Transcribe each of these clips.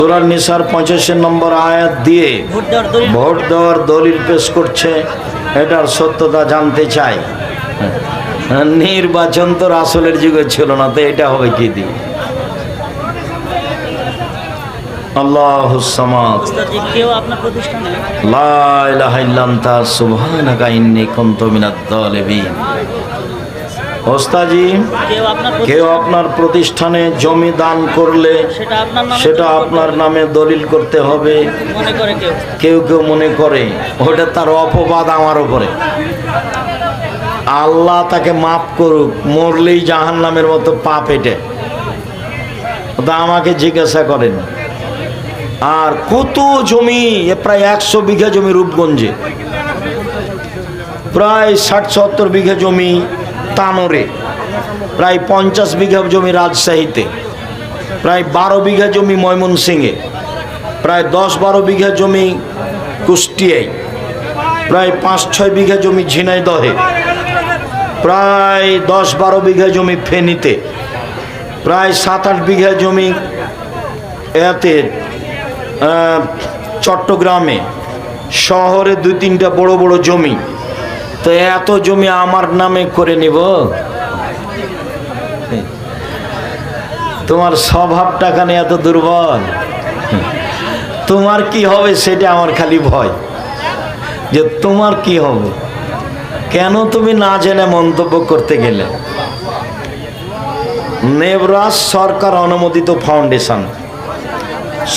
সূরা নিসার 85 নম্বর আয়াত দিয়ে ভোট দেওয়ার দলিল পেশ করছে, এটার সত্যতা জানতে চাই। নির্বাচন তো রাসূলের যুগে ছিল না, তো এটা হবে কি দিয়ে? আল্লাহুস সামাদ, লা ইলাহা ইল্লা আনতা সুবহানাকা ইন্নী কুনতু মিনাজ জালিমিন। ওস্তাজি, কেউ আপনার প্রতিষ্ঠানে জমি দান করলে সেটা আপনার নামে দলিল করতে হবে। কেউ কেউ মনে করে ওটা তার অপবাদ আমার উপরে। আল্লাহ তাকে মাফ করুক, মরলেই জাহান্নামের মতো পাপ এটে। তা আমাকে জিজ্ঞাসা করেন, আর কত জমি, প্রায় 100 বিঘা জমি রূপগঞ্জে, প্রায় 60-70 বিঘা জমি তানোরে, প্রায় 50 বিঘা জমি রাজশাহীতে, প্রায় 12 বিঘা জমি ময়মনসিংহে, প্রায় 10-12 বিঘা জমি কুষ্টিয়ায়, প্রায় 5-6 বিঘা জমি ঝিনাইদহে, প্রায় 10-12 বিঘা জমি ফেনীতে, প্রায় 7-8 বিঘা জমি এতে চট্টগ্রামে, শহরে 2-3টা বড় বড় জমি। তো এত জমি আমার নামে করে নিব? তোমার স্বভাবটা খানে এত দুর্বল, তোমার কি হবে সেটা আমার খালি ভয়, যে তোমার কি হবে। কেন তুমি না জেনে মন্তব্য করতে গেলে? নেবরাস সরকার অনুমোদিত ফাউন্ডেশন,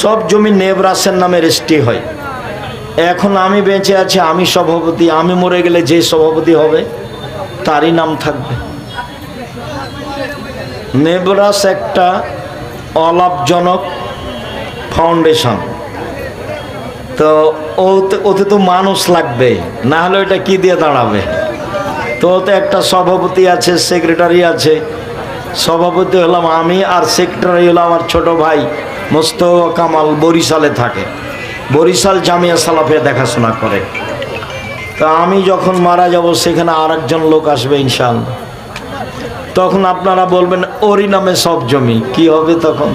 সব জমি নেবরাসের নামে রেজিস্ট্রি হয়। এখন আমি বেঁচে আছি, আমি সভাপতি, আমি মরে গেলে যে সভাপতি হবে তারই নাম থাকবে। নেবরাস একটা অলাভজনক ফাউন্ডেশন, তো ওতে তো মানুষ লাগবে, না হলে ওটা কি দিয়ে দাঁড়াবে? তো ওতে একটা সভাপতি আছে, সেক্রেটারি আছে। সভাপতি হলাম আমি, আর সেক্রেটারি হলো আমার ছোট ভাই মোস্তফা কামাল, বরিশালে থাকে, বরিশাল জামিয়া সালাফিয়া দেখাশোনা করে। তা আমি যখন মারা যাব সেখানে আরেকজন লোক আসবে ইনশাআল্লাহ, তখন আপনারা বলবেন ওরই নামে সব জমি, কি হবে তখন?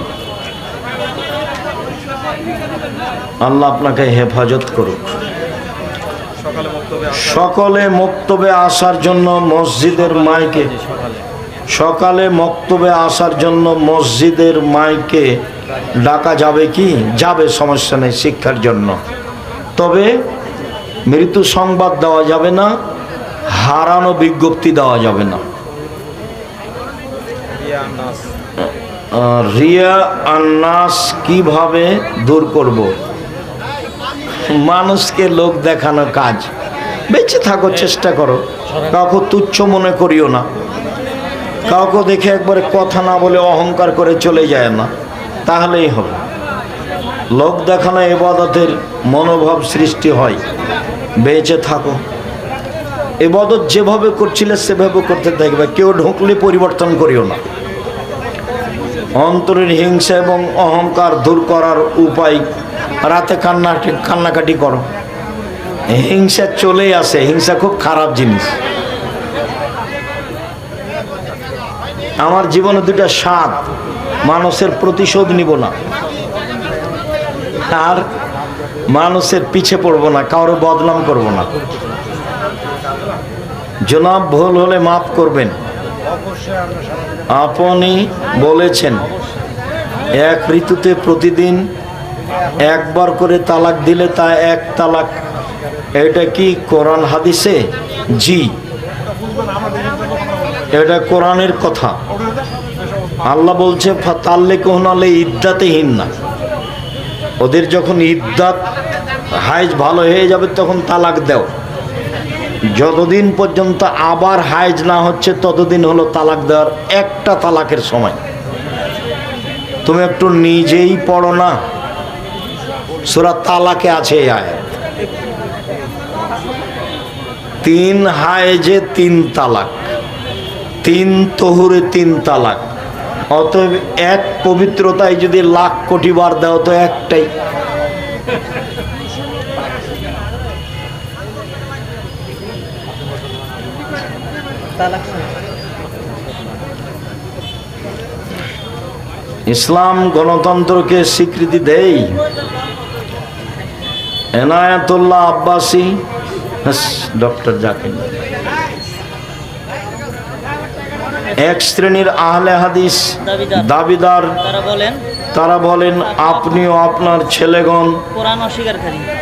আল্লাহ আপনাকে হেফাজত করুক। সকলে মক্তবে আসার জন্য মসজিদের মাইকে, সকালে মক্তবে আসার জন্য মসজিদের মাইকে ডাকা যাবে কি? যাবে, সমস্যা নেই, শিক্ষার জন্য। তবে মৃত্যু সংবাদ দেওয়া যাবে না, হারানো বিজ্ঞপ্তি দেওয়া যাবে না। রিয়া আন্নাস কিভাবে দূর করব? মানুষকে লোক দেখানো কাজ। বেঁচে থাকো, চেষ্টা করো, কাউকে তুচ্ছ মনে করিও না, কাউকে দেখে একবারে কথা না বলে অহংকার করে চলে যায় না, তাহলেই হবে। লোক দেখানো ইবাদতের মনোভাব সৃষ্টি হয়। বেঁচে থাকো, ইবাদত যেভাবে করছিলে সেভাবে করতে থাকবে, কেউ ঢুকলে পরিবর্তন করিও না। অন্তরের হিংসা এবং অহংকার দূর করার উপায়, রাতে কান্নাকাটি করো। হিংসা চলেই আসে, হিংসা খুব খারাপ জিনিস। আমার জীবনে 2টা স্বাদ, মানুষের প্রতিশোধ নিব না, আর মানুষের পিছে পড়ব না, কারো বদনাম করব না। জনাব, ভুল হলে মাফ করবেন। আপনি বলেছেন এক ঋতুতে প্রতিদিন একবার করে তালাক দিলে তা 1 তালাক, এটা কি কোরআন হাদিসে? জি, এটা কোরআনের কথা। আল্লাহ বলছে ফাতাল্লিকুহুন্না লিইদ্দাতিহিন না, ওদের যখন ইদ্দাত হাইজ ভালো হয়ে যাবে তখন তালাক দাও। যতদিন পর্যন্ত আবার হাইজ না হচ্ছে ততদিন হলো তালাক দেওয়ার একটা তালাকের সময়। তুমি একটু নিজেই পড়ো না, সূরা তালাকে আছে এই আয়াত, 3 হাইজে 3 তালাক, 3 তহুরে 3 তালাক। অতএব এক পবিত্রতায় যদি লাখ কোটি বার দাও তো একটাই। ইসলাম গণতন্ত্রকে স্বীকৃতি দেই। এনায়েতুল্লাহ আব্বাসী, ডক্টর জাকির, এক শ্রেণীর আহলে হাদিস দাবিদার, তারা বলেন আপনিও আপনার ছেলেগণ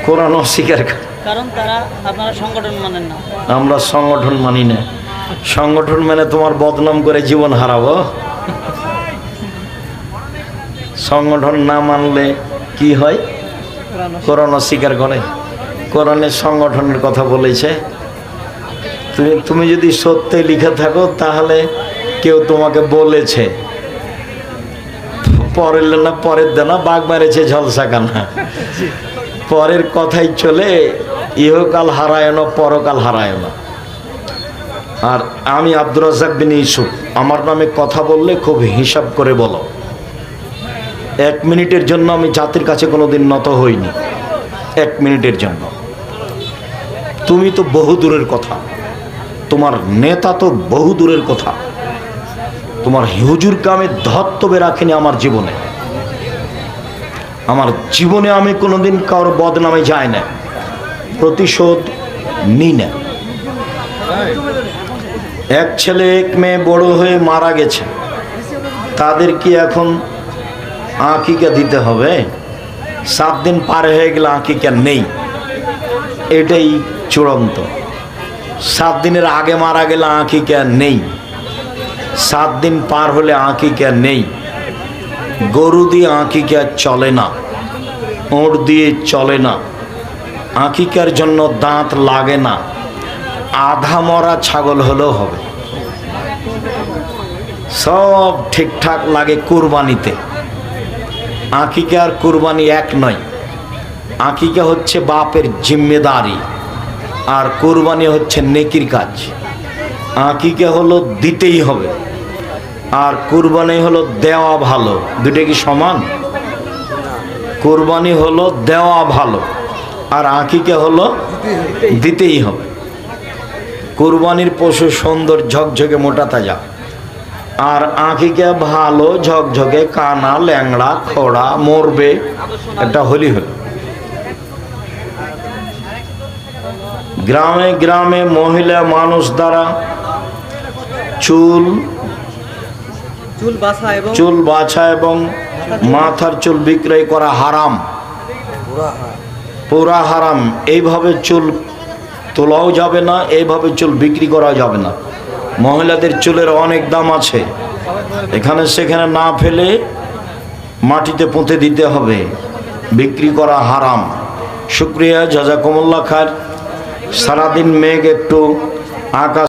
কোরআন অস্বীকারী, কারণ তারা আপনারা সংগঠন মানেন না। আমরা সংগঠন মানি না। সংগঠন মানে তোমার বদনাম করে জীবন হারাবো? সংগঠন না মানলে কি হয়? কোরআন অস্বীকার করে। কোরআনের সংগঠনের কথা বলেছে। তুমি যদি সত্যি লিখে থাকো তাহলে কেউ তোমাকে বলেছে, পরের না পরের দেনা বাঘ মেরেছে ঝলসা কানা, পরের কথাই চলে, ইহকাল হারায় না পরকাল হারায় না। আর আমি আব্দুর রাজ্জাক বিন ইউসুফ, আমার নামে কথা বললে খুব হিসাব করে বলো। 1 মিনিটের জন্য আমি জাতির কাছে কোনোদিন নত হইনি, 1 মিনিটের জন্য। তুমি তো বহু দূরের কথা, তোমার নেতা তো বহু দূরের কথা, তোমার হুজুরকে আমি ধর্তব্যে রাখিনি আমার জীবনে। আমার জীবনে আমি কোনোদিন কারোর বদনামে যাই না, প্রতিশোধ নিই না। এক ছেলে এক মেয়ে বড় হয়ে মারা গেছে, তাদের কি এখন আকিকা দিতে হবে? 7 দিন পার হয়ে গেলে আকিকা নেই, এটাই চূড়ান্ত। 7 দিনের আগে মারা গেলে আকিকা নেই, 7 দিন পার হলে আকিকা নেই। গরু দিয়ে আকিকা চলে না, ওঁট দিয়ে চলে না, আকিকার জন্য দাঁত লাগে না, আধা মরা ছাগল হলেও হবে। সব ঠিকঠাক লাগে কুরবানিতে। আকিকা আর কুরবানি এক নয়। আকিকা হচ্ছে বাপের জিম্মেদারি, আর কুরবানি হচ্ছে নেকির কাজ। আকিকা হলো দিতেই হবে, আর কুরবানি হলো দেওয়া ভালো। দুটো কি সমান? কুরবানি হলো দেওয়া ভালো, আর আকিকা হলো দিতেই হবে। কুরবানির পশু সুন্দর ঝকঝকে মোটা তাজা, আর আকিকা ভালো ঝকঝকে কানা ল্যাংড়া খোড়া মরবে, একটা হলি হলো। গ্রামে গ্রামে মহিলা মানুষ দ্বারা চুল বাছা এবং মাথার চুল বিক্রয় করা হারাম, পুরা হারাম। এইভাবে চুল তোলাও যাবে না, এইভাবে চুল বিক্রি করা যাবে না। মহিলাদের চুলের অনেক দাম আছে, এখানে সেখানে না ফেলে মাটিতে পুঁতে দিতে হবে, বিক্রি করা হারাম। শুক্রিয়া, জাযাকুমুল্লাহ খায়ের। সারাদিন মেঘ একটু আকাশ